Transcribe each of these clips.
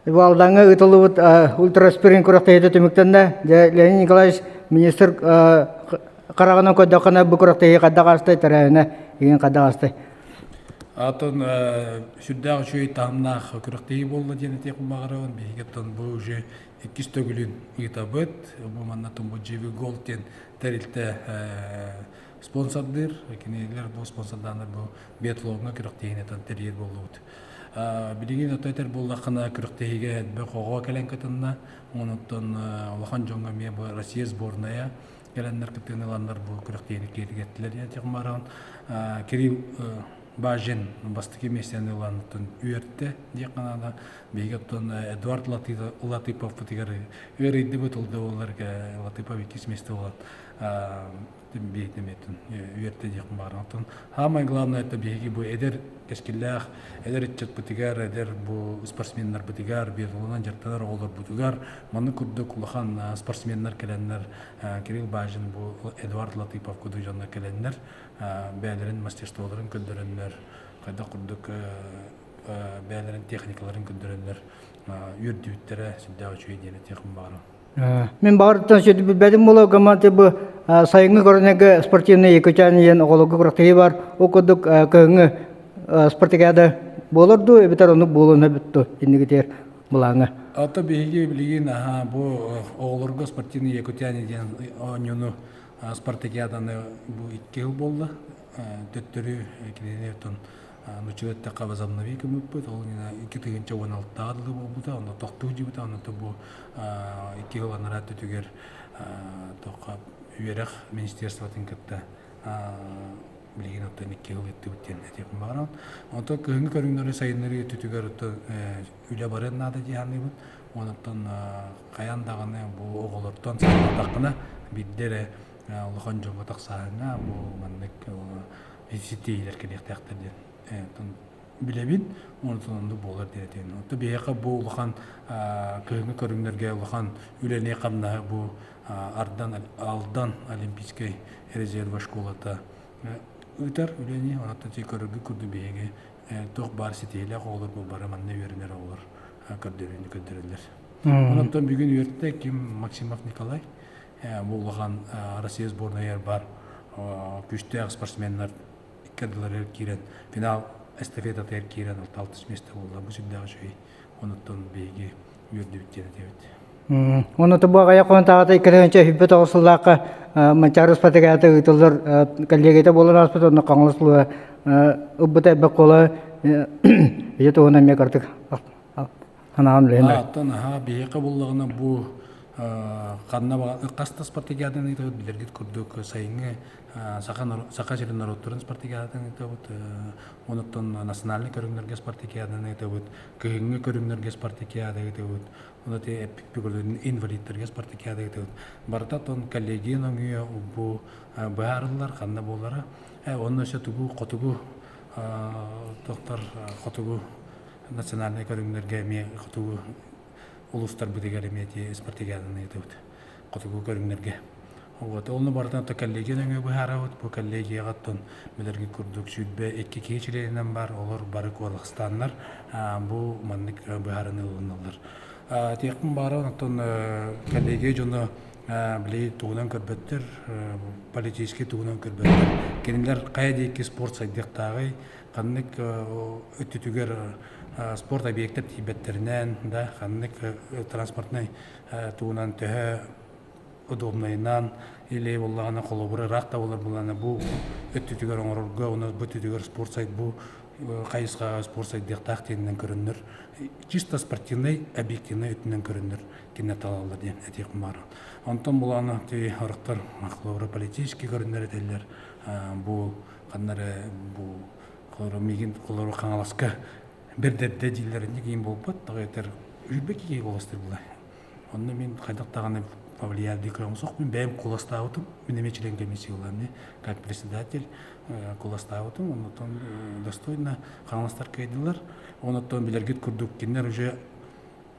Валдаңа ытылыбыт ультраспирин күрәктәйді төміктенне. Леонид Николаевич министр қарағынан көддақына бұл күрәктәйі қаддағастай тәрәйіне ең қаддағастай. Атын сүрдағы шөй тағымнақ күрәктәйі болды дені тек ұмағырауын. Бейгеттен бұл уже 2 төгілін ұйтабыт. Бұл маннатын бұл жеві голден тәрілті спонсордыр. Кенелер бұл спонсорданыр бұл бетлоғына күрәктәйіне тәрейір болды. Билигин өтөтер буллакына күрөктеге бе кого келен кытынна онуттан улахан жонга ме бу Россия сборная келеннер кытыналандар бу күрөктеге келгеттилер я тигмаран Кирилл Бажин бастыки месяны лантын үйертте деканада бегеттон Эдуард Латипов тигер үйрейди бу толды оларга Латипов икис месте болот бейтеметін үйерте дейін барғантын. Хамай главное это беги бу эдер кескиллях, эдер итчет бутигар, эдер бу спортсменнар бутигар, бедулынан жартанар олар бутигар. Маны күрдік улахан спортсменнар келеннер, Кирилл Бажин бу Эдуард Латипов күді жанна келеннер, бәлерін мастерстволарын күндірінлер, қайда күрдік бәлерін техникаларын күндірінлер, үйердеуіттері сүлдәу чөй дейін текін барым. Мен бағырттан сөйді білбәдім болу команды бұл сайыңы көрінегі спортивный екөтәні ен оғылығы күрақтайы бар. Оқыдық көңі спортикады болырды, өбітер оны болуына бүтті ендігітер бұлаңы. Ата бейге білген бұл оғылырғы спортивный екөтәні ен оңыны спортикаданы бұл 2 жыл болды. Төттірі кенені өтін Нучилетте кабазамнави көмөппөт, ол 2016 адылы болбута, оны тоқтуу жибута, оны бұл 2 жыл анарат өтігер тоққа үйерек министерствотын кітті білеген оттан 2 жыл етті бүттен әтекін бағыран. Онты көңі көріңдері сайынлары өтігер үлі барын нады дейаны бұд, оныттан қаяндағыны бұл оғылырттан сағатақына биддері ұлыған жоғы тақсағына бұл маннық визитейлер келектәқтірден. Билебин, оны сонунду болар директен. Отто бияка бу улахан көңү көрүңнөргө улахан үлене камна бу алдан олимпийский резерва школата үтер үлене онто ти көрүгү күрдү бияге ток бар сетеле олор бу бараманны үйрөнөр олор көдөрүлөр. Онтон бүгүн үйрөттө Ким Максимов Николай бу улахан Россия сборная бар күчтө спортсмендер кадрлар кирен финал эстафета тер кирен 6 месте болды. Бу сүддагы шөй онуттан беги үрдү биттен дебет. Онуты буга якын тагы керенче хүббет огсуллакка манчарыс патагаты үтүлөр коллегите болон аспыт оны каңлыслы уббыта бакола ето оны ме картык. Анам лен. Аттан беги буллагына бу канна каста спартакиаданы билергит күрдүк сайыңы сака жерин народтарын спартакиаданы табыт онуттан национальный көрүңнөргө спартакиаданы табыт кыйыңы көрүңнөргө спартакиаданы табыт онуты эпикөлдүн инвалидтерге спартакиаданы табыт барда тон коллегиянын үйө бу баарылар канна болары онун өсө тугу котугу токтор котугу национальный көрүңнөргө ме котугу улустар бутигер эмети спартакиаданы табыт котугу көрүңнөргө. Вот, он бартан то коллегиянын өбү харабыт, бу коллегиягаттан билерге күрдүк сүйтбе 2 кечилеринен бар, олар бары Казакстаннар, бу маннык баарыны улуналар. Текин бары онтон коллегия жону билей тугунан көрбөттөр, политический тугунан көрбөттөр. Кенилер кайдеки спорт сайдыктагы каннык өтүтүгөр спорт объекттер тибеттеринен, да, каннык транспортный тугунан төһө удобнайынан или боллагана колобуры ракта болар булана бу өттүтүгөр оңорго уна бүттүгөр спорт сайт бу кайыска спорт сайт дектактенен көрүнөр чисто спортивный объективный өтүнөн көрүнөр кине талалар ден этек бар. Онтон буланы ти арыктар макулуры политический көрүнөр этелер бу каннары бу колору мигин колору каңаласка бердерде дилерин кийин болбот тагытер үлбеки болостур булай. Онны мен кайдактаганы повлияли дикромсох, мен бэм куластаутым, мен эмечилен комиссия уланы, как председатель куластаутым, онотон достойно каңластар кайдылар, онотон билергит курдук кинер уже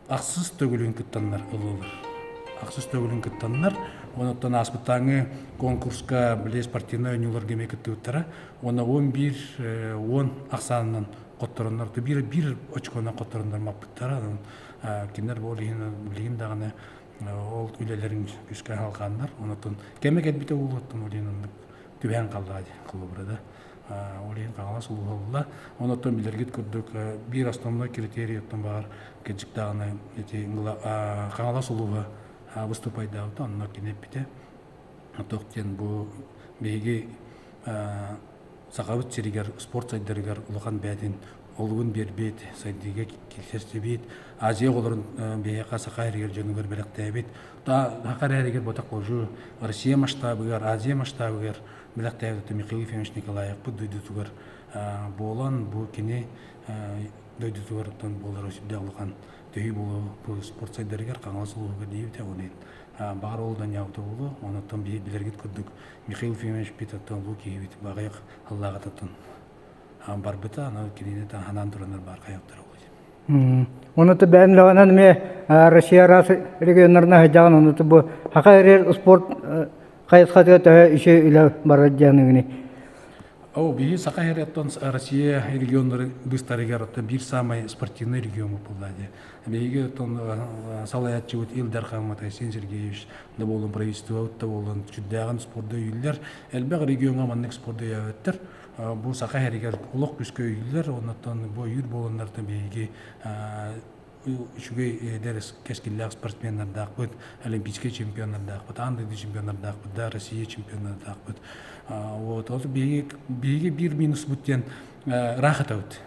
аксыз төгүлүн кыттаннар ылылар. Аксыз төгүлүн кыттаннар, онотон аспытаңы конкурска биле спортивный ойнулар кеме кыттыптара, оны 11-10 аксанынан котторуннар bir очкона котторуннар маппыттара кинер болин даганы ол үлелерин күскө алгандар онотон кеме кетбите улуттун олин түбен калды кылыбырда олин кагала сулуулла онотон билергит күрдүк бир основной критерий оттон бар кечик даганы кагала сулууга выступать дагы онно кинеппите токтен бу беги сакабыт сиригер спорт сайдырыгар улахан бәдин олугун бербейт сайдыга килсерсебейт Азия оларын бейка сакайригер жөнүгөр белектебит хакареригер ботакложу Россия масштабыгар Азия масштабыгар белектебит Михаил Ефимович Николаев бу дойдутугар болан бу кини дойдутугартан болар өсүдө алган төй болу бу спорт сайдырыгар каңасылууга дейбит онен бар олдан яуты болу онотон билергит көрдүк Михаил Ефимович питаттан бу кейбит багаяк Аллага татын барбыта ана кинене ханан туранар бар каяктар болду. Онуты бән лаганан ме Россия рас регионнарына хаҗаган онуты бу хакайрер спорт кайсыга тә ише илә бар дигәнне. Биги Сакайраттан Россия регионнары быстарыгар бир самый спортивный регион булды. Биги тон салаятчы вот Илдар Хамат Айсен Сергеевич да болон правительство да болон чүддәгән спортда үйләр әлбәг регионга маннык спортда ябыттыр. Бу Сакайригер улук күскө үйләр оннан бу юр болоннарда биги үчүгөй дәрес кескилләр спортсменнар да бут олимпийский чемпионнар да бут андый чемпионнар да Россия чемпионнар да бут вот ол биги бир минус буттен рахат аут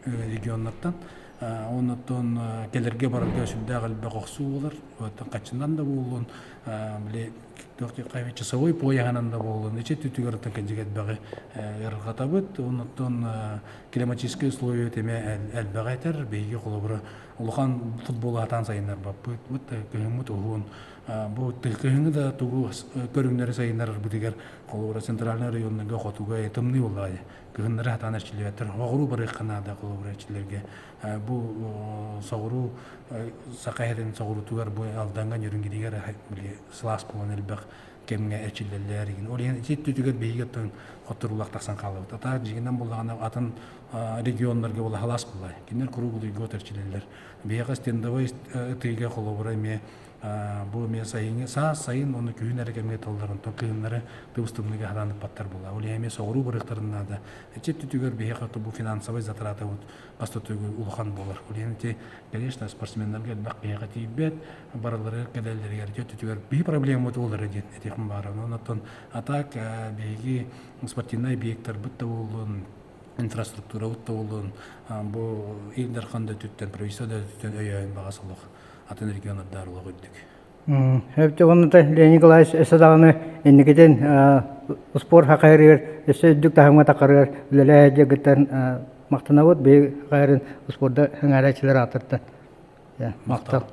регионнардан оннан келерге барарга сүддә галбе коксу булар вот качындан да булган биле доктор кайбы часовой пояганан да болгон нече түтүгөр текенжигет багы ыргатабыт оннан климатические условия теме элбагайтер бейги колобура улухан футбол атан сайындар баппыт бут кыгымыт угун бу тылкыгы да тугу көрүңнөр сайындар бутигер колобура центральный районнга хотуга этимни булгай кыгыннары атан эрчилеттер огуру бары канада колобура эрчилерге бу согуру Сакайрын согуру тугар бу алданган жүрүнгидигер биле слас болон элбак кемге эрчилерлер ген олен түтүгөр бейгеттен хотурлак таксан калып ата жигинен болган атын регионнарга бола халас булай кинер круглый год эрчилерлер бейга стендовый тыйга колобура ме бу ме сайын сайын оны күйүн эрекемге толдорун токыыннары тыбыстымныга хаданып баттар була оле эме согуру бырыктарына да түтүгөр бейга бу финансовый затраты вот бастотугу улхан болар оленте конечно спортсмендерге бак бейга тийбет баралары кеделлерге түтүгөр бий проблема болар эди этим бар онотон атак бейги спортивный объекттер бутта болун инфраструктура бутта болун бу илдерханда түттен правительство түттен өйөйүн багасылык атын региондарда арлык өттүк. Хәбте онута Леонид Николаевич эсадаганы эннигеден спорт хакайрер эсе дүк тахымга такарыр леле жегеттен мактанабыт бе хакайрын спортда хаңарачылар атырды. Я, мактал.